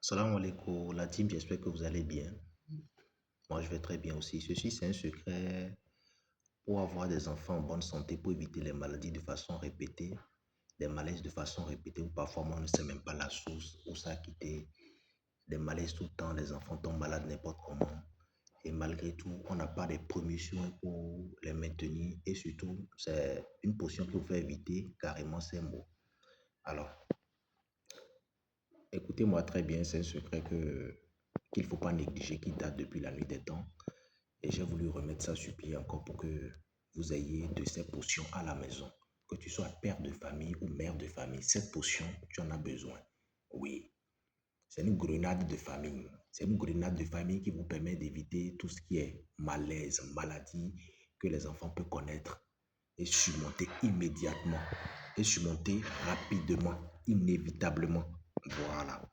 Salam alaikum, la team, j'espère que vous allez bien. Moi, je vais très bien aussi. Ceci, c'est un secret pour avoir des enfants en bonne santé, pour éviter les maladies de façon répétée, des malaises de façon répétée, ou parfois moi, on ne sait même pas la source où ça a quitté. Des malaises tout le temps, les enfants tombent malades n'importe comment. Et malgré tout, on n'a pas de promotions pour les maintenir. Et surtout, c'est une potion qui vous fait éviter carrément ces maux. Alors, écoutez-moi très bien, c'est un secret qu'il ne faut pas négliger, qui date depuis la nuit des temps. Et j'ai voulu remettre ça sur pied encore pour que vous ayez de ces potions à la maison. Que tu sois père de famille ou mère de famille, cette potion, tu en as besoin. Oui, c'est une grenade de famille. C'est une grenade de famille qui vous permet d'éviter tout ce qui est malaise, maladie que les enfants peuvent connaître et surmonter immédiatement et surmonter rapidement, inévitablement. Voilà.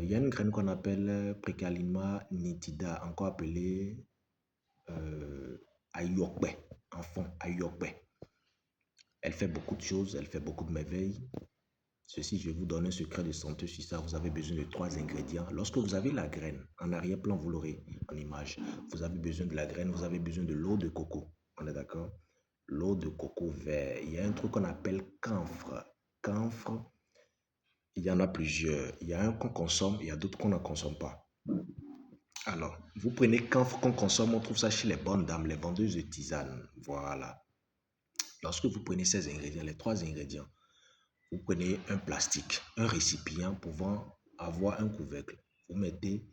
Il y a une graine qu'on appelle Precalima nitida, encore appelée Ayokbe, enfant Ayokbe. Elle fait beaucoup de choses, elle fait beaucoup de merveilles. Ceci, je vais vous donner un secret de santé sur ça. Vous avez besoin de 3 ingrédients. Lorsque vous avez la graine, en arrière-plan, vous l'aurez en image. Vous avez besoin de la graine, vous avez besoin de l'eau de coco. On est d'accord? L'eau de coco vert. Il y a un truc qu'on appelle camphre. Camphre, il y en a plusieurs. Il y a un qu'on consomme, il y a d'autres qu'on ne consomme pas. Alors, vous prenez camphre qu'on consomme, on trouve ça chez les bonnes dames, les vendeuses de tisanes. Voilà. Lorsque vous prenez ces ingrédients, les 3 ingrédients, vous prenez un plastique, un récipient pouvant avoir un couvercle. Vous mettez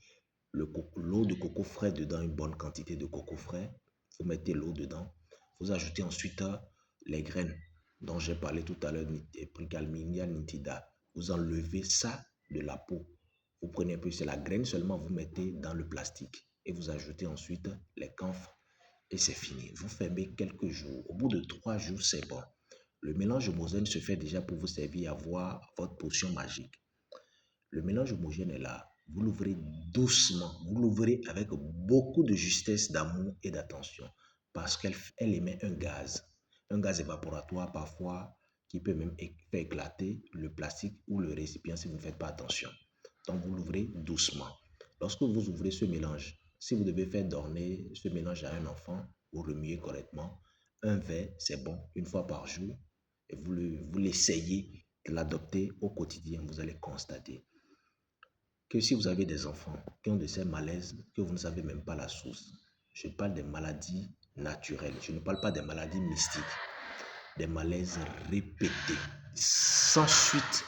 l'eau de coco frais dedans, une bonne quantité de coco frais. Vous mettez l'eau dedans. Vous ajoutez ensuite les graines dont j'ai parlé tout à l'heure, Precalminia nitida. Vous enlevez ça de la peau. Vous prenez un peu, c'est la graine seulement, vous mettez dans le plastique. Et vous ajoutez ensuite les camphres et c'est fini. Vous fermez quelques jours. Au bout de 3 jours, c'est bon. Le mélange homogène se fait déjà pour vous servir à voir votre potion magique. Le mélange homogène est là. Vous l'ouvrez doucement. Vous l'ouvrez avec beaucoup de justesse, d'amour et d'attention. Parce qu'elle émet un gaz évaporatoire parfois qui peut même faire éclater le plastique ou le récipient si vous ne faites pas attention. Donc vous l'ouvrez doucement. Lorsque vous ouvrez ce mélange, si vous devez faire dormir ce mélange à un enfant, vous remuez correctement. Un verre, c'est bon, une fois par jour. Et vous l'essayez de l'adopter au quotidien. Vous allez constater que si vous avez des enfants qui ont de ces malaises, que vous ne savez même pas la source, je parle des maladies naturelles, je ne parle pas des maladies mystiques, des malaises répétés, sans suite,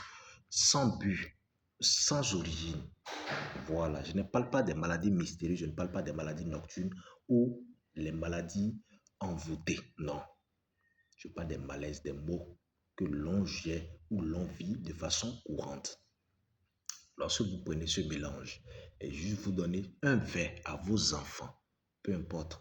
sans but, sans origine. Voilà, je ne parle pas des maladies mystérieuses, je ne parle pas des maladies nocturnes ou les maladies envoûtées. Non, je parle des malaises, des maux que l'on gère ou l'on vit de façon courante. Lorsque vous prenez ce mélange et juste vous donnez un verre à vos enfants, peu importe,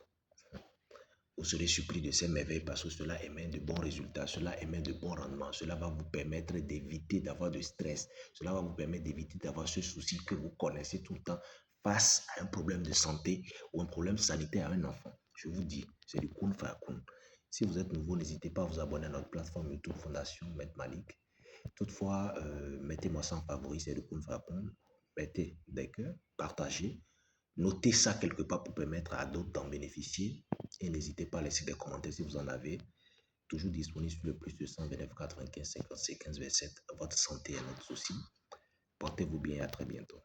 vous serez surpris de ces merveilles parce que cela émet de bons résultats, cela émet de bons rendements, cela va vous permettre d'éviter d'avoir de stress, cela va vous permettre d'éviter d'avoir ce souci que vous connaissez tout le temps face à un problème de santé ou un problème sanitaire à un enfant. Je vous dis, c'est du kun fa kun. Si vous êtes nouveau, n'hésitez pas à vous abonner à notre plateforme YouTube Fondation Maître Malik. Toutefois, mettez-moi ça en favori, c'est le kun fa kun. Mettez des cœurs, partagez. Notez ça quelque part pour permettre à d'autres d'en bénéficier. Et n'hésitez pas à laisser des commentaires si vous en avez. Toujours disponible sur le plus de 129 95 56 15 27. Votre santé est notre souci. Portez-vous bien et à très bientôt.